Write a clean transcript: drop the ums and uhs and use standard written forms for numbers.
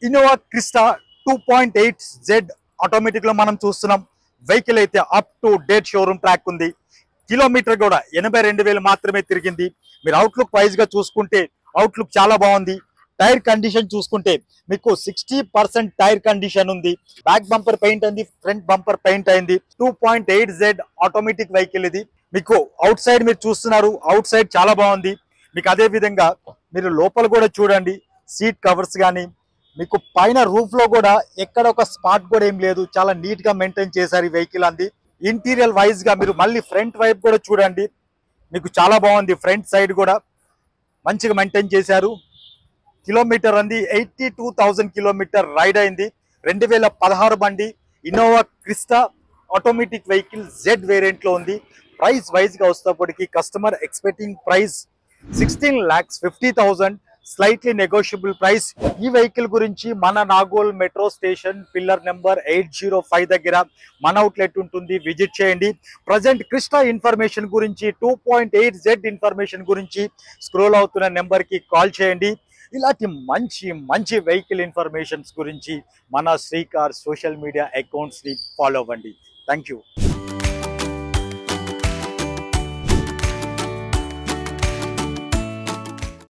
Innova Crysta 2.8Z automatic లో మనం చూస్తున్నాం. వెహికల్ అయితే up to date showroom track ఉంది. కిలోమీటర్ కూడా 82,000 మాత్రమే తిరిగింది. మీరు అవుట్లుక్ వైజ్ గా చూసుకుంటే అవుట్లుక్ చాలా బాగుంది. టైర్ కండిషన్ చూసుకుంటే మీకు 60% టైర్ కండిషన్ ఉంది. బ్యాక్ బంపర్ పెయింట్ అయింది, ఫ్రంట్ బంపర్ పెయింట్ అయింది. 2.8Z ఆటోమేటిక్ వెహికల్ ఇది. మీకు అవుట్ సైడ్ మీరు చూస్తున్నారు, అవుట్ సైడ్ చాలా బాగుంది. మీకు అదే విధంగా మీరు లోపల కూడా చూడండి. సీట్ కవర్స్ కానీ మీకు పైన రూఫ్ లో కూడా ఎక్కడ ఒక స్పాట్ కూడా ఏం లేదు. చాలా నీట్ గా మెయింటైన్ చేశారు ఈ వెహికల్ అంది. ఇంటీరియర్ వైజ్ గా మీరు మళ్ళీ ఫ్రంట్ వైపు కూడా చూడండి. మీకు చాలా బాగుంది. ఫ్రంట్ సైడ్ కూడా మంచిగా మెయింటైన్ చేశారు. కిలోమీటర్ అంది 82,000 కిలోమీటర్ రైడ్ అయింది. 2016 బండి Innova Crysta automatic vehicle Z variant లో ఉంది. ప్రైస్ వైజ్ గా వస్తేప్పటికి customer expecting price 16,50,000, slightly negotiable price. ఈ వెహికల్ గురించి మన Nagole metro station pillar number 805 దగ్గర మన అవుట్లెట్ ఉంటుంది, విజిట్ చేయండి. ప్రజెంట్ క్రిస్టా ఇన్ఫర్మేషన్ గురించి 2.8Z ఇన్ఫర్మేషన్ గురించి స్క్రోల్ అవుతున్న నెంబర్ కి కాల్ చేయండి. ఇలాంటి మంచి మంచి వెహికల్ ఇన్ఫర్మేషన్స్ గురించి మన శ్రీకార్ సోషల్ మీడియా అకౌంట్స్ ని ఫాలో అవ్వండి. Thank you.